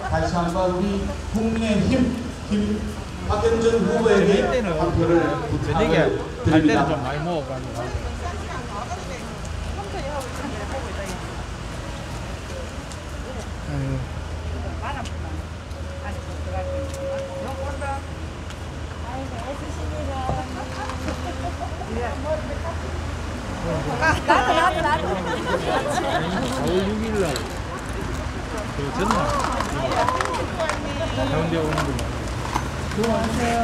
다시 한번 우리 국민의힘 박영준 후보에게 한 표를 부탁을 드립니다. 좀 많이 먹어가지고. 나도 4월 6일날 그 전날 해운대 오는 거. 안녕하세요.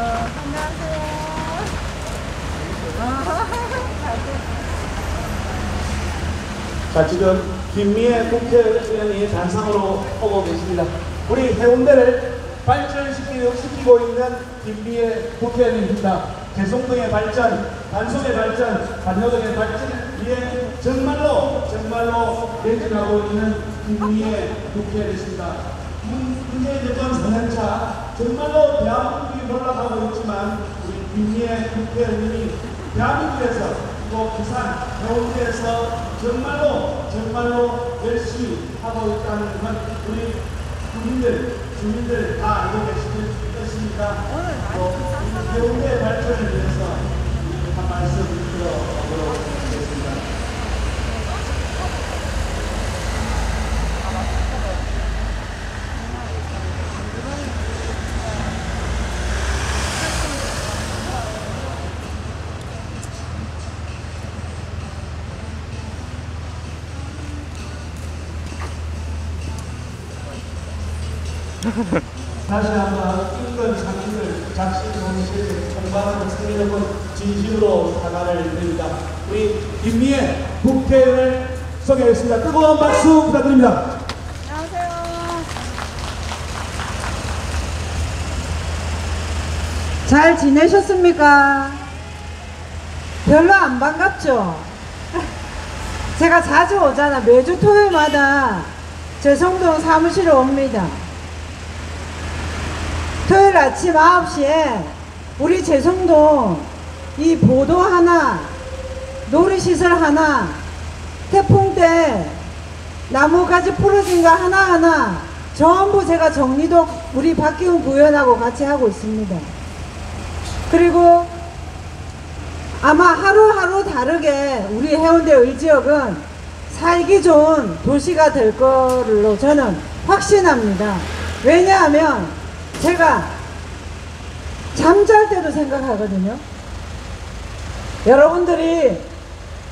자, 지금 김미애 국회의원이 단상으로 오고 계십니다. 우리 해운대를 발전시키고 있는 김미애 국회의원입니다. 개성동의 발전, 단속의 발전, 반려동의 발전을 위해 정말로 매진하고 있는 김미애 국회의원이십니다. 문재인 정권 4년차 정말로 대한민국이 몰락하고 있지만 우리 김미애 국회의원이 대한민국에서 또 부산, 해운대에서 정말로 열심히 하고 있다는 건 우리 주민들 다 알고 계실 것입니다. 또 해운대 발전을 위해서 한 말씀 들어보도록 하겠습니다. 다시 한번 인권 상식을 작심 동시에 총괄하는 승리력은 진심으로 사과를 드립니다. 우리 김미애 국회의원을 소개하겠습니다. 뜨거운 박수 부탁드립니다. 안녕하세요. 잘 지내셨습니까? 별로 안 반갑죠? 제가 자주 오잖아. 매주 토요일마다 제성동 사무실에 옵니다. 토요일 아침 9시에 우리 제성동 이 보도 하나, 놀이시설 하나, 태풍 때 나무가지 부러진 거 하나하나 전부 제가 정리도 우리 박기훈 부위원하고 같이 하고 있습니다. 그리고 아마 하루하루 다르게 우리 해운대 을지역은 살기 좋은 도시가 될 걸로 저는 확신합니다. 왜냐하면 제가 잠잘 때도 생각하거든요. 여러분들이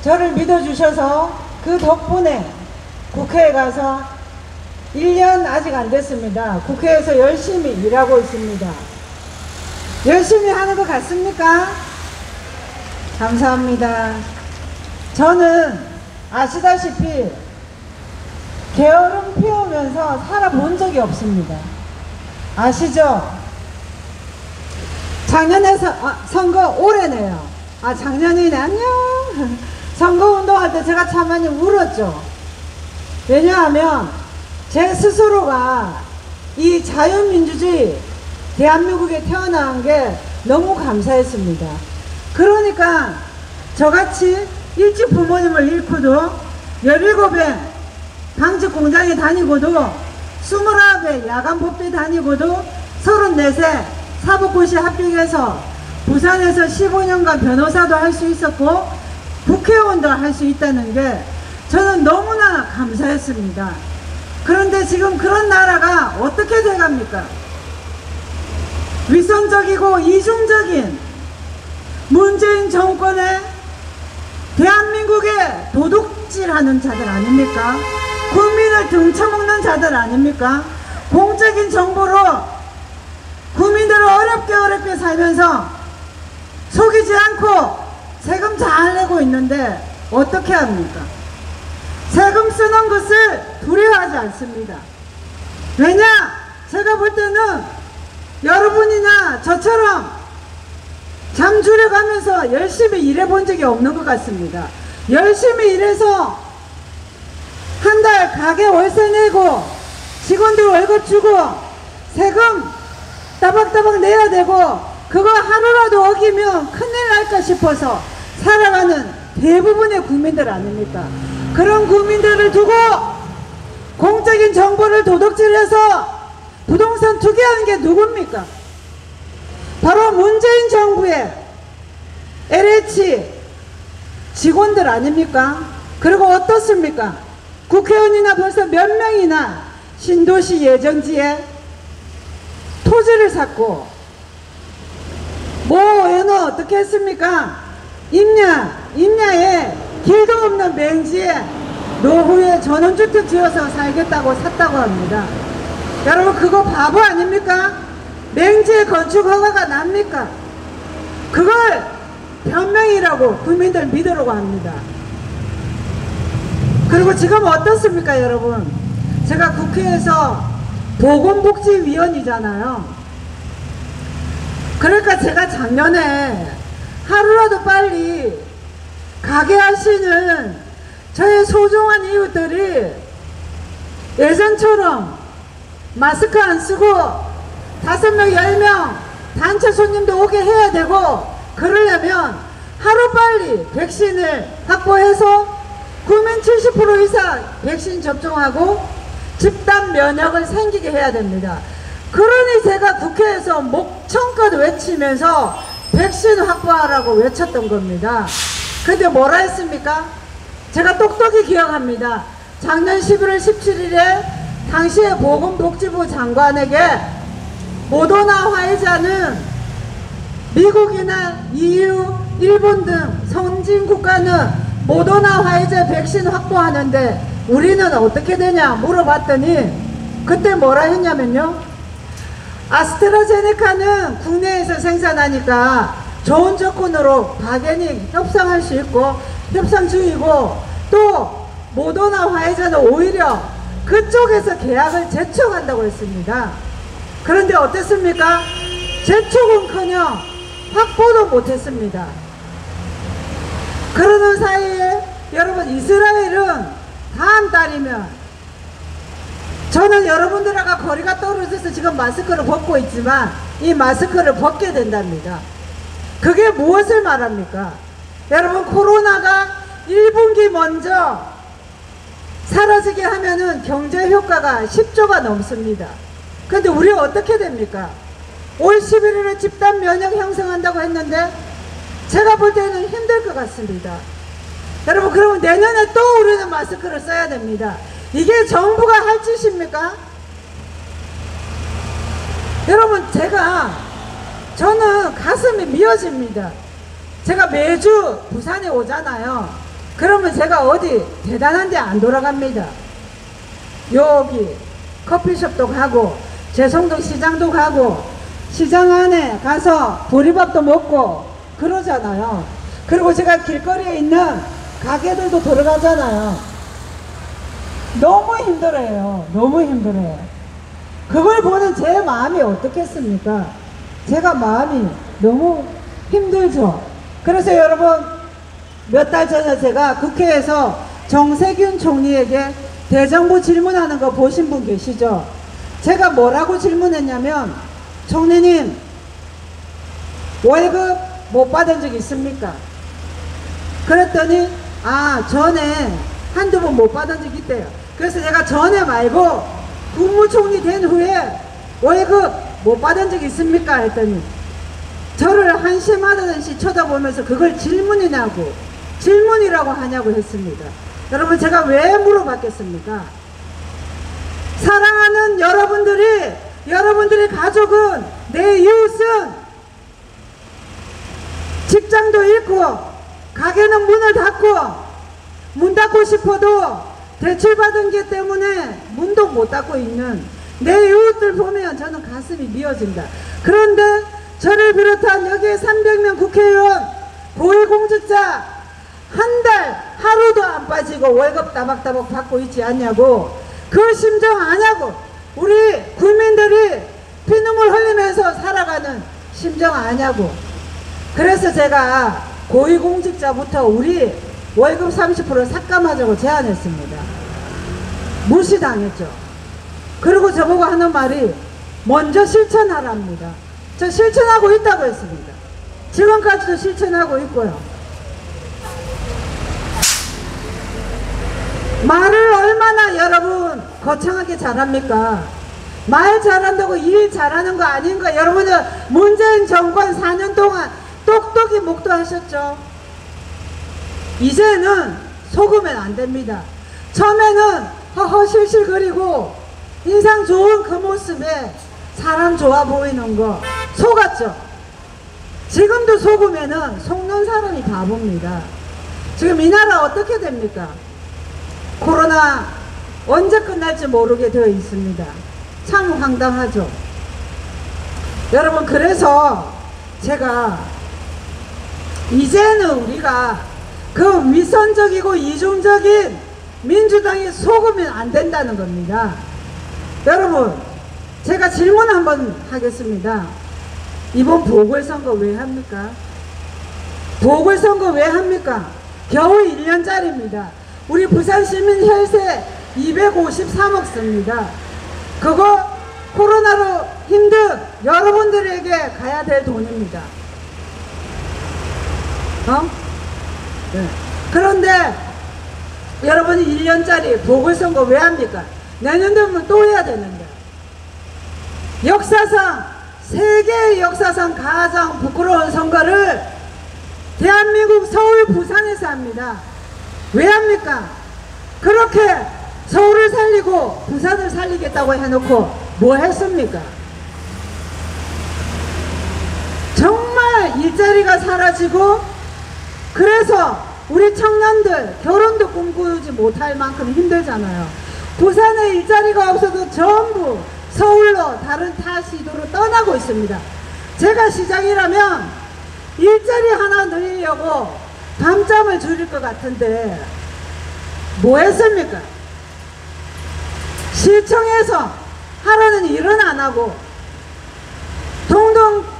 저를 믿어주셔서 그 덕분에 국회에 가서 1년 아직 안 됐습니다. 국회에서 열심히 일하고 있습니다. 열심히 하는 것 같습니까? 감사합니다. 저는 아시다시피 게으름 피우면서 살아본 적이 없습니다. 아시죠? 작년에 선거 올해네요. 작년이네. 안녕. 선거운동할 때 제가 참 많이 울었죠. 왜냐하면 제 스스로가 이 자유민주주의 대한민국에 태어난 게 너무 감사했습니다. 그러니까 저같이 일찍 부모님을 잃고도 17에 방직공장에 다니고도 29에 야간법대 다니고도 34세 사법고시 합격해서 부산에서 15년간 변호사도 할 수 있었고 국회의원도 할 수 있다는 게 저는 너무나 감사했습니다. 그런데 지금 그런 나라가 어떻게 돼갑니까? 위선적이고 이중적인 문재인 정권에 대한민국에 도둑질하는 자들 아닙니까? 국민을 등쳐먹는 자들 아닙니까? 공적인 정보로 국민들을 어렵게 살면서 속이지 않고 세금 잘 내고 있는데 어떻게 합니까? 세금 쓰는 것을 두려워하지 않습니다. 왜냐? 제가 볼 때는 여러분이나 저처럼 잠 줄여가면서 열심히 일해본 적이 없는 것 같습니다. 열심히 일해서 한 달 가게 월세 내고 직원들 월급 주고 세금 따박따박 내야 되고 그거 하루라도 어기면 큰일 날까 싶어서 살아가는 대부분의 국민들 아닙니까? 그런 국민들을 두고 공적인 정보를 도둑질해서 부동산 투기하는 게 누굽니까? 바로 문재인 정부의 LH 직원들 아닙니까? 그리고 어떻습니까? 국회의원이나 벌써 몇 명이나 신도시 예정지에 토지를 샀고, 모 의원은 어떻게 했습니까? 임야에 길도 없는 맹지에 노후에 전원주택 지어서 살겠다고 샀다고 합니다. 여러분, 그거 바보 아닙니까? 맹지에 건축 허가가 납니까? 그걸 변명이라고 국민들 믿으려고 합니다. 그리고 지금 어떻습니까, 여러분? 제가 국회에서 보건복지위원이잖아요. 그러니까 제가 작년에 하루라도 빨리 가게 하시는 저의 소중한 이웃들이 예전처럼 마스크 안 쓰고 5명, 10명 단체 손님도 오게 해야 되고, 그러려면 하루빨리 백신을 확보해서 국민 70% 이상 백신 접종하고 집단 면역을 생기게 해야 됩니다. 그러니 제가 국회에서 목청껏 외치면서 백신 확보하라고 외쳤던 겁니다. 근데 뭐라 했습니까? 제가 똑똑히 기억합니다. 작년 11월 17일에 당시의 보건복지부 장관에게 모더나 화이자는 미국이나 EU, 일본 등 선진 국가는 모더나 화이자 백신 확보하는데 우리는 어떻게 되냐 물어봤더니 그때 뭐라 했냐면요, 아스트라제네카는 국내에서 생산하니까 좋은 조건으로 박연히 협상할 수 있고 협상 중이고, 또 모더나 화이자는 오히려 그쪽에서 계약을 재촉한다고 했습니다. 그런데 어땠습니까? 재촉은커녕 확보도 못했습니다. 그러는 사이에 여러분, 이스라엘은 다음 달이면, 저는 여러분들하고 거리가 떨어져서 지금 마스크를 벗고 있지만 이 마스크를 벗게 된답니다. 그게 무엇을 말합니까? 여러분, 코로나가 1분기 먼저 사라지게 하면은 경제 효과가 10조가 넘습니다. 근데 우리 어떻게 됩니까? 올 11일에 집단 면역 형성한다고 했는데 제가 볼 때는 힘들 것 같습니다. 여러분, 그러면 내년에 또 우리는 마스크를 써야 됩니다. 이게 정부가 할 짓입니까? 여러분, 저는 가슴이 미어집니다. 제가 매주 부산에 오잖아요. 그러면 제가 어디 대단한 데 안 돌아갑니다. 여기 커피숍도 가고 제성동 시장도 가고 시장 안에 가서 보리밥도 먹고 그러잖아요. 그리고 제가 길거리에 있는 가게들도 들어가잖아요. 너무 힘들어요. 너무 힘들어요. 그걸 보는 제 마음이 어떻겠습니까? 제가 마음이 너무 힘들죠. 그래서 여러분, 몇 달 전에 제가 국회에서 정세균 총리에게 대정부 질문하는 거 보신 분 계시죠? 제가 뭐라고 질문했냐면, 총리님, 월급 못 받은 적 있습니까? 그랬더니 전에 한두 번 못 받은 적 있대요. 그래서 제가 전에 말고 국무총리 된 후에 월급 못 받은 적 있습니까? 했더니 저를 한심하듯이 쳐다보면서 그걸 질문이라고 하냐고 했습니다. 여러분, 제가 왜 물어봤겠습니까? 사랑하는 여러분들의 가족은, 내 이웃은 직장도 잃고 가게는 문을 닫고 문 닫고 싶어도 대출받은 게 때문에 문도 못 닫고 있는 내 이웃들 보면 저는 가슴이 미어진다. 그런데 저를 비롯한 여기에 300명 국회의원, 고위공직자 한 달 하루도 안 빠지고 월급 따박따박 받고 있지 않냐고, 그 심정 아냐고, 우리 국민들이 피눈물 흘리면서 살아가는 심정 아냐고. 그래서 제가 고위공직자부터 우리 월급 30% 삭감하자고 제안했습니다. 무시당했죠. 그리고 저보고 하는 말이 먼저 실천하랍니다. 저 실천하고 있다고 했습니다. 지금까지도 실천하고 있고요. 말을 얼마나 여러분 거창하게 잘합니까? 말 잘한다고 일 잘하는 거 아닌가? 여러분들 문재인 정권 4년 동안 똑똑히 목도하셨죠? 이제는 속으면 안 됩니다. 처음에는 허허실실거리고 인상 좋은 그 모습에 사람 좋아 보이는 거 속았죠? 지금도 속으면은 속는 사람이 바보입니다. 지금 이 나라 어떻게 됩니까? 코로나 언제 끝날지 모르게 되어 있습니다. 참 황당하죠. 여러분, 그래서 제가 이제는 우리가 그 위선적이고 이중적인 민주당이 속으면 안 된다는 겁니다. 여러분, 제가 질문 한번 하겠습니다. 이번 보궐선거 왜 합니까? 보궐선거 왜 합니까? 겨우 1년짜리입니다. 우리 부산시민 혈세 253억 씁니다. 그거 코로나로 힘든 여러분들에게 가야 될 돈입니다. 네. 그런데 여러분이 1년짜리 보궐선거 왜 합니까? 내년 되면 또 해야 되는데. 역사상, 세계의 역사상 가장 부끄러운 선거를 대한민국 서울 부산에서 합니다. 왜 합니까? 그렇게 서울을 살리고 부산을 살리겠다고 해놓고 뭐 했습니까? 정말 일자리가 사라지고, 그래서 우리 청년들 결혼도 꿈꾸지 못할 만큼 힘들잖아요. 부산에 일자리가 없어도 전부 서울로 다른 타 시도로 떠나고 있습니다. 제가 시장이라면 일자리 하나 늘리려고 밤잠을 줄일 것 같은데 뭐 했습니까? 시청에서 하라는 일은 안 하고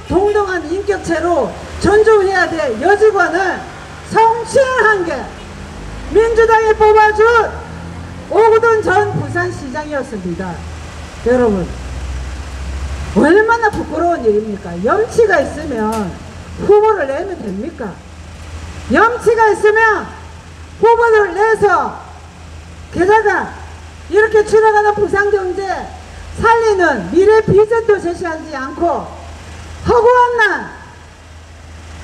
동등한 인격체로 존중해야 될 여직원을 성추행한 게 민주당이 뽑아준 오거돈 전 부산시장이었습니다. 여러분, 얼마나 부끄러운 일입니까? 염치가 있으면 후보를 내면 됩니까? 염치가 있으면 후보를 내서, 게다가 이렇게 추락하는 부산경제 살리는 미래 비전도 제시하지 않고 허구한 날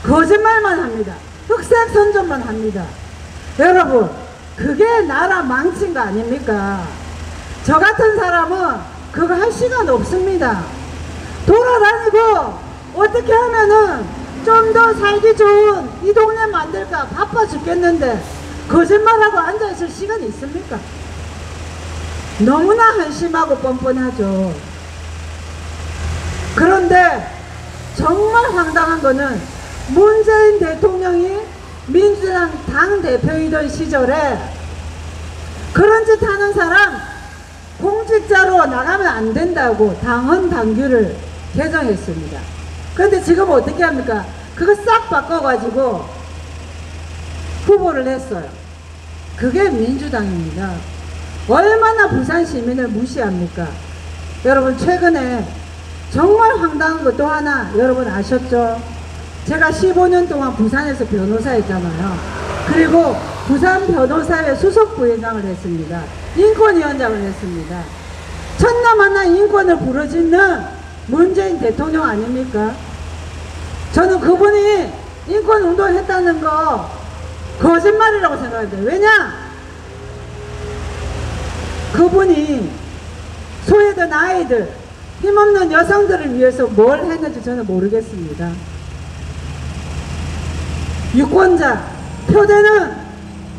거짓말만 합니다. 흑색 선전만 합니다. 여러분, 그게 나라 망친 거 아닙니까? 저 같은 사람은 그거 할 시간 없습니다. 돌아다니고 어떻게 하면은 좀 더 살기 좋은 이 동네 만들까 바빠 죽겠는데 거짓말하고 앉아있을 시간이 있습니까? 너무나 한심하고 뻔뻔하죠. 그런데 정말 황당한 거는 문재인 대통령이 민주당 당대표이던 시절에 그런 짓 하는 사람 공직자로 나가면 안 된다고 당헌 당규를 개정했습니다. 그런데 지금 어떻게 합니까? 그거 싹 바꿔가지고 후보를 냈어요. 그게 민주당입니다. 얼마나 부산 시민을 무시합니까? 여러분, 최근에 정말 황당한 것도 하나 여러분 아셨죠? 제가 15년 동안 부산에서 변호사 했잖아요. 그리고 부산 변호사회 수석 부회장을 했습니다. 인권위원장을 했습니다. 천남 하나 인권을 부르짖는 문재인 대통령 아닙니까? 저는 그분이 인권운동을 했다는 거 거짓말이라고 생각합니다. 왜냐? 그분이 소외된 아이들, 힘없는 여성들을 위해서 뭘 했는지 저는 모르겠습니다. 유권자, 표대는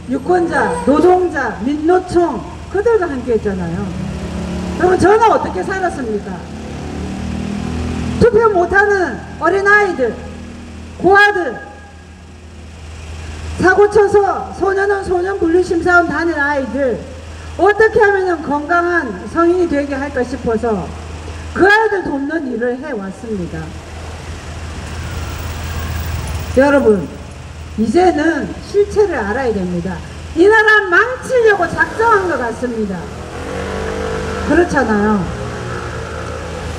유권자, 노동자, 민노총 그들과 함께 했잖아요. 그러면 저는 어떻게 살았습니까? 투표 못하는 어린아이들, 고아들, 사고쳐서 소년원 소년 분류심사원 다닌 아이들 어떻게 하면 건강한 성인이 되게 할까 싶어서 그 아이들 돕는 일을 해왔습니다. 여러분, 이제는 실체를 알아야 됩니다. 이 나라 망치려고 작정한 것 같습니다. 그렇잖아요.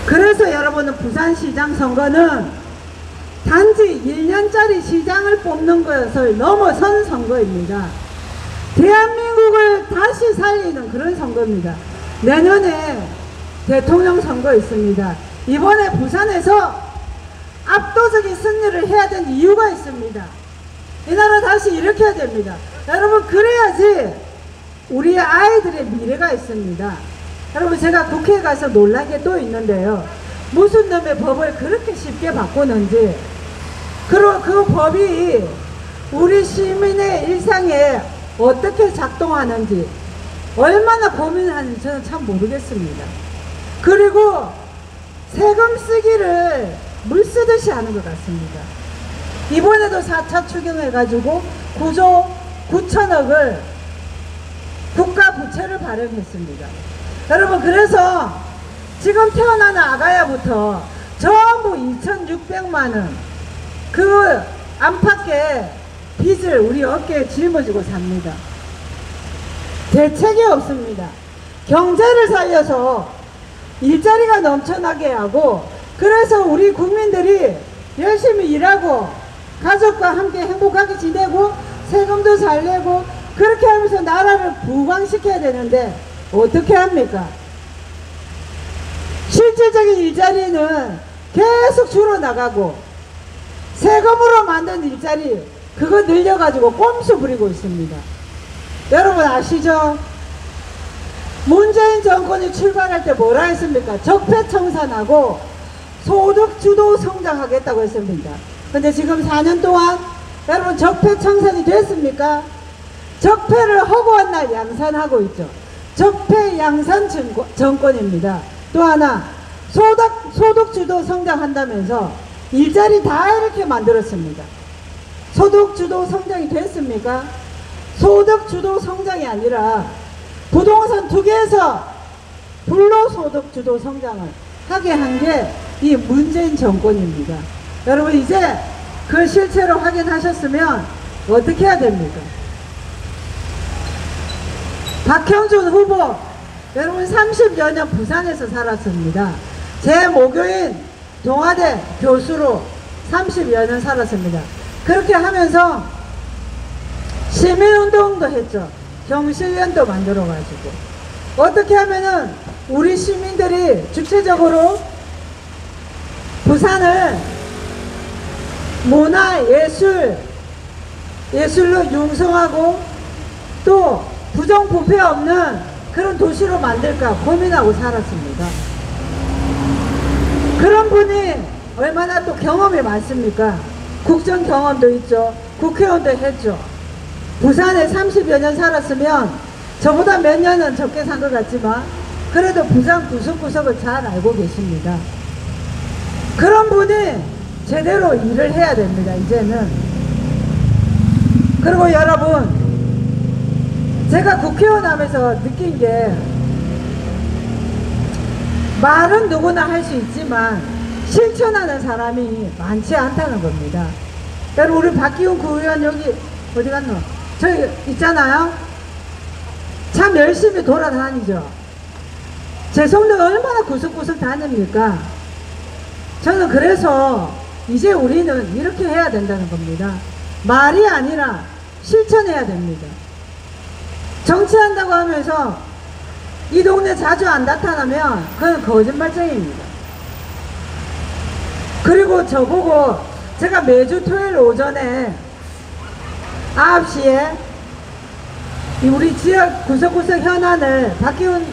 그래서 여러분은 부산시장 선거는 단지 1년짜리 시장을 뽑는 것을 넘어선 선거입니다. 대한민국을 다시 살리는 그런 선거입니다. 내년에 대통령 선거 있습니다. 이번에 부산에서 압도적인 승리를 해야 되는 이유가 있습니다. 이 나라 다시 일으켜야 됩니다. 여러분, 그래야지 우리 아이들의 미래가 있습니다. 여러분, 제가 국회에 가서 놀란 게 또 있는데요. 무슨 놈의 법을 그렇게 쉽게 바꾸는지, 그리고 그 법이 우리 시민의 일상에 어떻게 작동하는지 얼마나 고민하는지 저는 참 모르겠습니다. 그리고 세금 쓰기를 물 쓰듯이 하는 것 같습니다. 이번에도 4차 추경해가지고 9조 9천억을 국가 부채를 발행했습니다. 여러분, 그래서 지금 태어나는 아가야부터 전부 2,600만원 그 안팎의 빚을 우리 어깨에 짊어지고 삽니다. 대책이 없습니다. 경제를 살려서 일자리가 넘쳐나게 하고, 그래서 우리 국민들이 열심히 일하고 가족과 함께 행복하게 지내고 세금도 잘 내고 그렇게 하면서 나라를 부강시켜야 되는데 어떻게 합니까? 실질적인 일자리는 계속 줄어나가고 세금으로 만든 일자리 그거 늘려가지고 꼼수 부리고 있습니다. 여러분 아시죠? 문재인 정권이 출발할 때 뭐라 했습니까? 적폐청산하고 소득주도 성장하겠다고 했습니다. 근데 지금 4년 동안 여러분 적폐청산이 됐습니까? 적폐를 허구한 날 양산하고 있죠. 적폐 양산 정권입니다. 또 하나 소득주도 성장한다면서 일자리 다 이렇게 만들었습니다. 소득주도 성장이 됐습니까? 소득주도 성장이 아니라 부동산 투기에서 불로소득주도 성장을 하게 한 게 이 문재인 정권입니다. 여러분 이제 그 실체로 확인하셨으면 어떻게 해야 됩니까? 박형준 후보, 여러분 30여 년 부산에서 살았습니다. 제 모교인 동아대 교수로 30여 년 살았습니다. 그렇게 하면서 시민운동도 했죠. 경실련도 만들어가지고 어떻게 하면은 우리 시민들이 주체적으로 부산을 문화, 예술로 융성하고 또 부정부패 없는 그런 도시로 만들까 고민하고 살았습니다. 그런 분이 얼마나 또 경험이 많습니까? 국정 경험도 있죠. 국회의원도 했죠. 부산에 30여 년 살았으면 저보다 몇 년은 적게 산 것 같지만 그래도 부산 구석구석을 잘 알고 계십니다. 그런 분이 제대로 일을 해야 됩니다. 이제는. 그리고 여러분, 제가 국회의원 하면서 느낀 게 말은 누구나 할 수 있지만 실천하는 사람이 많지 않다는 겁니다. 여러분 우리 박기훈 구의원 여기 어디 갔노? 저기 있잖아요. 참 열심히 돌아다니죠. 제 성도 얼마나 구석구석 다닙니까? 저는 그래서 이제 우리는 이렇게 해야 된다는 겁니다. 말이 아니라 실천해야 됩니다. 정치한다고 하면서 이 동네 자주 안 나타나면 그건 거짓말쟁이입니다. 그리고 저보고 제가 매주 토요일 오전에 9시에 우리 지역 구석구석 현안을 박기훈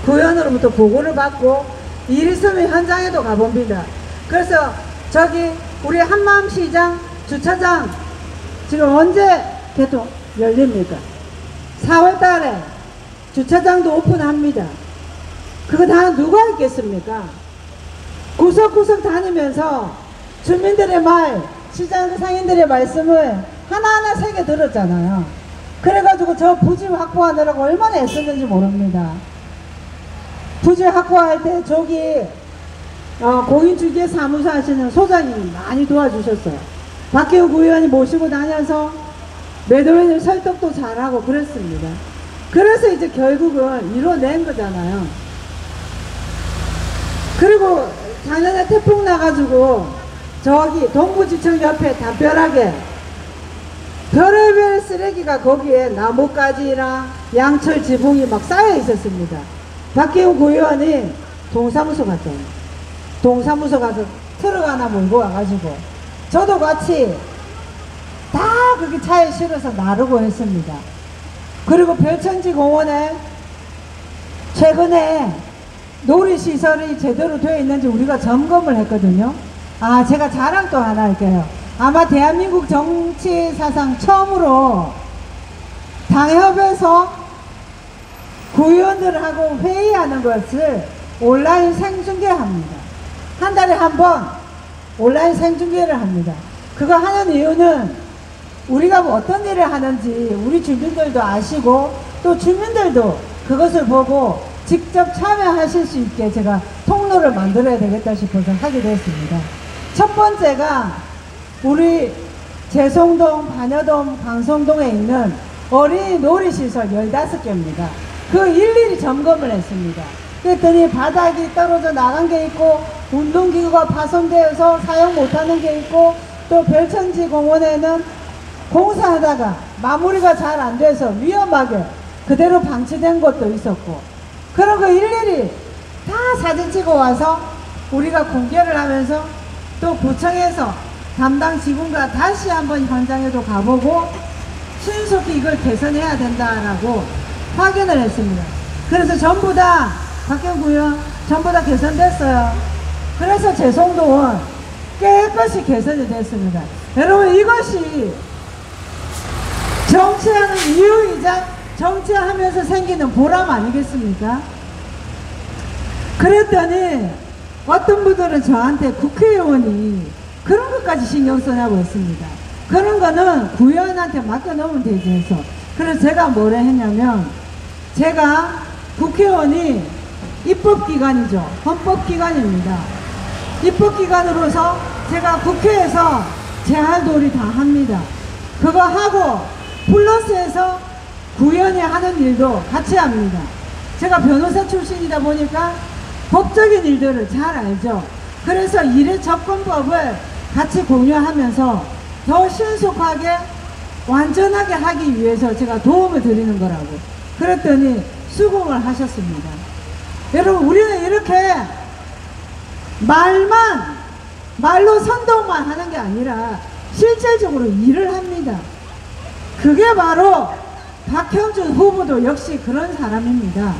구의원으로부터 보고를 받고 일 있으면 현장에도 가봅니다. 그래서 저기 우리 한마음시장 주차장 지금 언제 개통 열립니까? 4월 달에 주차장도 오픈합니다. 그거 다 누가 있겠습니까? 구석구석 다니면서 주민들의 말, 시장 상인들의 말씀을 하나하나 새겨 들었잖아요. 그래가지고 저 부지 확보하느라고 얼마나 애썼는지 모릅니다. 부지 확보할 때 저기 공인중개 사무소 하시는 소장님이 많이 도와주셨어요. 박기훈 구의원이 모시고 다녀서 매도인을 설득도 잘하고 그랬습니다. 그래서 이제 결국은 이뤄낸 거잖아요. 그리고 작년에 태풍 나가지고 저기 동부지청 옆에 담벼락에 별의별 쓰레기가 거기에 나뭇가지랑 양철 지붕이 막 쌓여 있었습니다. 박기훈 구의원이 동사무소 갔죠. 동사무소 가서 트럭 하나 몰고 와가지고 저도 같이 다 그렇게 차에 실어서 나르고 했습니다. 그리고 별천지 공원에 최근에 놀이시설이 제대로 되어 있는지 우리가 점검을 했거든요. 아, 제가 자랑 또 하나 할게요. 아마 대한민국 정치 사상 처음으로 당협에서 구의원들하고 회의하는 것을 온라인 생중계합니다. 한 달에 한 번 온라인 생중계를 합니다. 그거 하는 이유는 우리가 뭐 어떤 일을 하는지 우리 주민들도 아시고 또 주민들도 그것을 보고 직접 참여하실 수 있게 제가 통로를 만들어야 되겠다 싶어서 하게 되었습니다. 첫 번째가 우리 재송동, 반여동, 방송동에 있는 어린이 놀이시설 15개입니다. 그 일일이 점검을 했습니다. 그랬더니 바닥이 떨어져 나간 게 있고 운동기구가 파손되어서 사용 못하는 게 있고 또 별천지 공원에는 공사하다가 마무리가 잘 안 돼서 위험하게 그대로 방치된 것도 있었고 그런 거 일일이 다 사진 찍어 와서 우리가 공개를 하면서 또 구청에서 담당 직원과 다시 한번 현장에도 가보고 신속히 이걸 개선해야 된다라고 확인을 했습니다. 그래서 전부 다 박경구요 전부 다 개선됐어요. 그래서 재송동은 깨끗이 개선이 됐습니다. 여러분 이것이 정치하는 이유이자 정치하면서 생기는 보람 아니겠습니까? 그랬더니 어떤 분들은 저한테 국회의원이 그런 것까지 신경 쓰냐고 했습니다. 그런 거는 구의원한테 맡겨놓으면 되지 해서. 그래서 제가 뭐라 했냐면 제가 국회의원이 입법기관이죠. 헌법기관입니다. 입법기관으로서 제가 국회에서 제 할 도리 다 합니다. 그거 하고 플러스해서 구의원이 하는 일도 같이 합니다. 제가 변호사 출신이다 보니까 법적인 일들을 잘 알죠. 그래서 일의 접근법을 같이 공유하면서 더 신속하게 완전하게 하기 위해서 제가 도움을 드리는 거라고 그랬더니 수긍을 하셨습니다. 여러분 우리는 이렇게 말로 선동만 하는 게 아니라 실질적으로 일을 합니다. 그게 바로 박형준 후보도 역시 그런 사람입니다.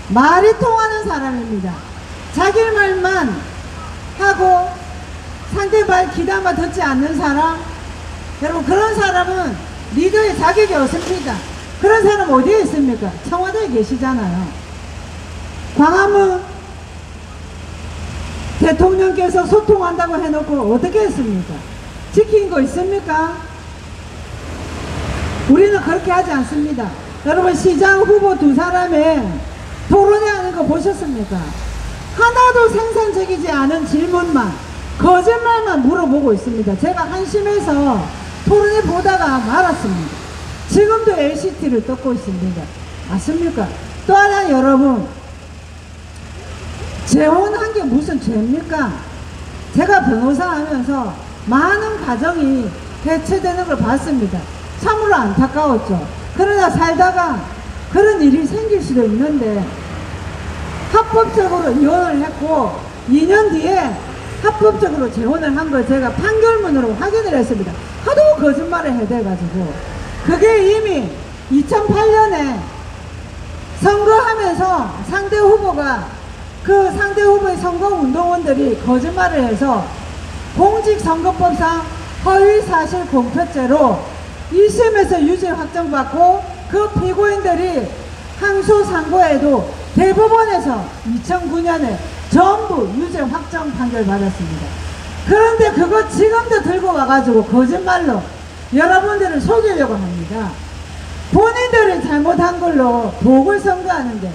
말이 통하는 사람입니다. 자기 말만 하고 상대 말 귀담아 듣지 않는 사람, 여러분 그런 사람은 리더의 자격이 없습니다. 그런 사람 어디에 있습니까? 청와대에 계시잖아요. 광화문 대통령께서 소통한다고 해놓고 어떻게 했습니까? 지킨 거 있습니까? 우리는 그렇게 하지 않습니다. 여러분 시장 후보 두 사람의 토론회 하는 거 보셨습니까? 하나도 생산적이지 않은 질문만 거짓말만 물어보고 있습니다. 제가 한심해서 토론회 보다가 말았습니다. 지금도 LCT를 뜯고 있습니다. 맞습니까? 또 하나 여러분 재혼한 게 무슨 죄입니까? 제가 변호사 하면서 많은 가정이 해체되는 걸 봤습니다. 참으로 안타까웠죠. 그러나 살다가 그런 일이 생길 수도 있는데 합법적으로 이혼을 했고 2년 뒤에 합법적으로 재혼을 한 걸 제가 판결문으로 확인을 했습니다. 하도 거짓말을 해대가지고 그게 이미 2008년에 선거하면서 상대 후보가 그 상대 후보의 선거운동원들이 거짓말을 해서 공직선거법상 허위사실 공표죄로 1심에서 유죄 확정받고 그 피고인들이 항소상고에도 대법원에서 2009년에 전부 유죄 확정 판결 받았습니다. 그런데 그거 지금도 들고 와가지고 거짓말로 여러분들을 속이려고 합니다. 본인들이 잘못한 걸로 보궐선거하는데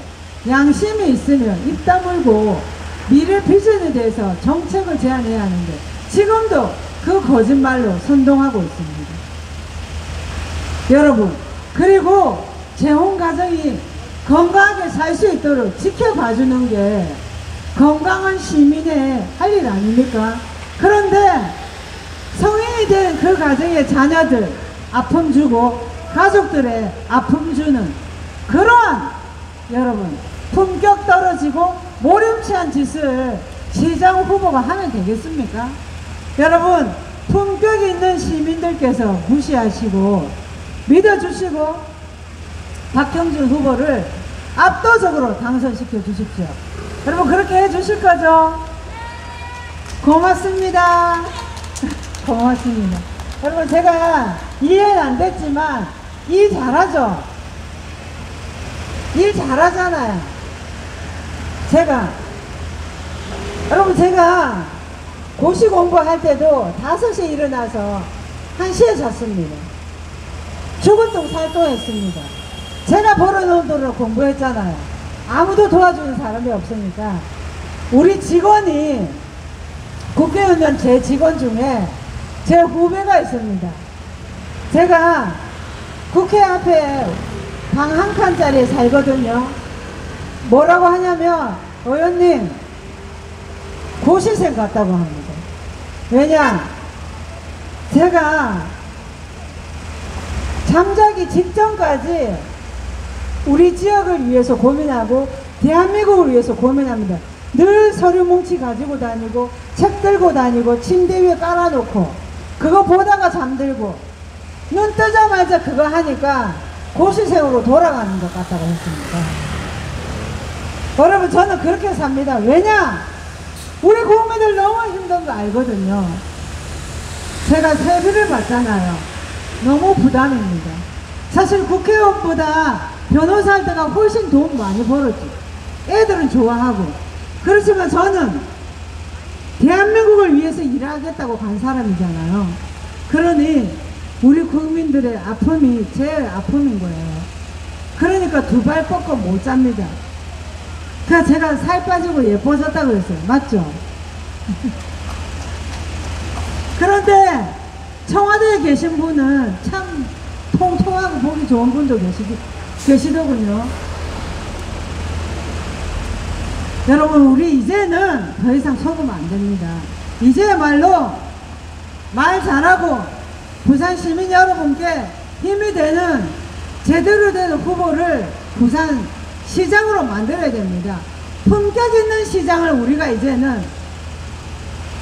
양심이 있으면 입 다물고 미래 비전에 대해서 정책을 제안해야 하는데 지금도 그 거짓말로 선동하고 있습니다. 여러분 그리고 재혼 가정이 건강하게 살 수 있도록 지켜봐주는 게 건강한 시민의 할 일 아닙니까? 그런데 성인이 된 그 가정의 자녀들 아픔 주고 가족들의 아픔 주는 그러한 여러분 품격 떨어지고 모렴치한 짓을 시장 후보가 하면 되겠습니까? 여러분, 품격 있는 시민들께서 무시하시고 믿어주시고 박형준 후보를 압도적으로 당선시켜 주십시오. 여러분, 그렇게 해 주실 거죠? 고맙습니다. 고맙습니다. 여러분, 제가 이해는 안 됐지만 일 잘하죠? 일 잘하잖아요. 여러분, 제가 고시 공부할 때도 5시에 일어나서 1시에 잤습니다. 죽을 똥 살 똥 했습니다. 제가 벌어놓은 돈으로 공부했잖아요. 아무도 도와주는 사람이 없으니까. 우리 직원이, 국회의원 제 직원 중에 제 후배가 있습니다. 제가 국회 앞에 방 한 칸짜리에 살거든요. 뭐라고 하냐면, 의원님, 고시생 같다고 합니다. 왜냐? 제가 잠자기 직전까지 우리 지역을 위해서 고민하고 대한민국을 위해서 고민합니다. 늘 서류 뭉치 가지고 다니고 책 들고 다니고 침대 위에 깔아놓고 그거 보다가 잠들고 눈 뜨자마자 그거 하니까 고시생으로 돌아가는 것 같다고 했습니다. 여러분, 저는 그렇게 삽니다. 왜냐? 우리 국민들 너무 힘든 거 알거든요. 제가 세비를 받잖아요. 너무 부담입니다. 사실 국회의원보다 변호사 할 때가 훨씬 돈 많이 벌었지. 애들은 좋아하고. 그렇지만 저는 대한민국을 위해서 일하겠다고 간 사람이잖아요. 그러니 우리 국민들의 아픔이 제일 아픔인 거예요. 그러니까 두 발 뻗고 못 잡니다. 그러니까 제가 살 빠지고 예뻐졌다고 했어요. 맞죠? 그런데 청와대에 계신 분은 참 통통하고 보기 좋은 분도 계시더군요. 여러분, 우리 이제는 더 이상 속으면 안 됩니다. 이제야말로 말 잘하고 부산 시민 여러분께 힘이 되는 제대로 된 후보를 부산 시장으로 만들어야 됩니다. 품격 있는 시장을 우리가 이제는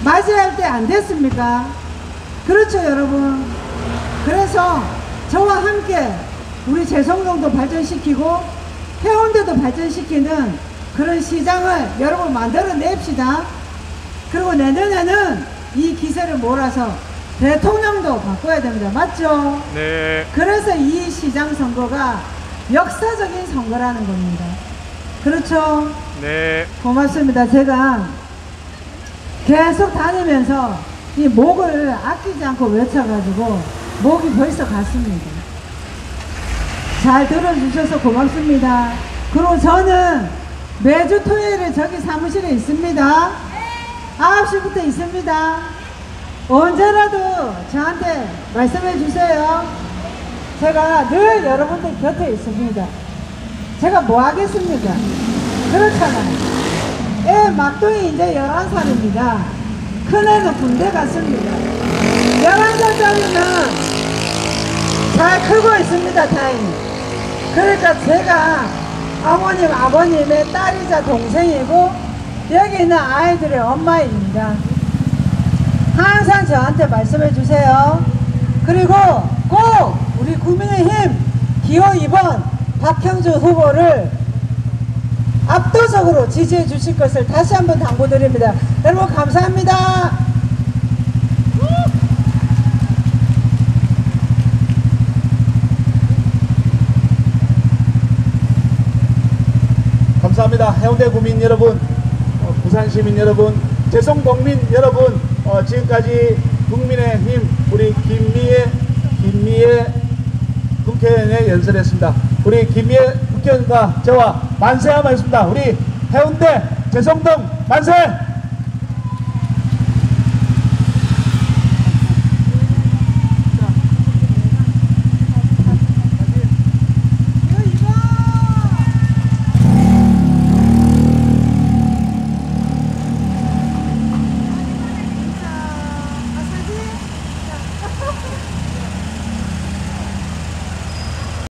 맞이할 때 안 됐습니까? 그렇죠, 여러분. 그래서 저와 함께 우리 재성동도 발전시키고 해운대도 발전시키는 그런 시장을 여러분 만들어냅시다. 그리고 내년에는 이 기세를 몰아서 대통령도 바꿔야 됩니다. 맞죠? 네. 그래서 이 시장 선거가 역사적인 선거라는 겁니다. 그렇죠? 네. 고맙습니다. 제가 계속 다니면서 이 목을 아끼지 않고 외쳐가지고 목이 벌써 갔습니다. 잘 들어주셔서 고맙습니다. 그리고 저는 매주 토요일에 저기 사무실에 있습니다. 9시부터 있습니다. 언제라도 저한테 말씀해 주세요. 제가 늘 여러분들 곁에 있습니다. 제가 뭐 하겠습니까? 그렇잖아요. 애 막둥이 이제 11살입니다. 큰애는 군대 갔습니다. 11살짜리는 잘 크고 있습니다. 다행히. 그러니까 제가 어머님, 아버님의 딸이자 동생이고 여기 있는 아이들의 엄마입니다. 항상 저한테 말씀해 주세요. 그리고 꼭 우리 국민의힘 기호 2번 박형준 후보를 압도적으로 지지해 주실 것을 다시 한번 당부드립니다. 여러분, 감사합니다. 감사합니다. 해운대 구민 여러분, 부산 시민 여러분, 재성동민 여러분, 지금까지 국민의힘 우리 김미애 국회의원에 연설했습니다. 우리 김미애 국회의원과 저와 만세 한번 했습니다. 우리 해운대 재성동 만세!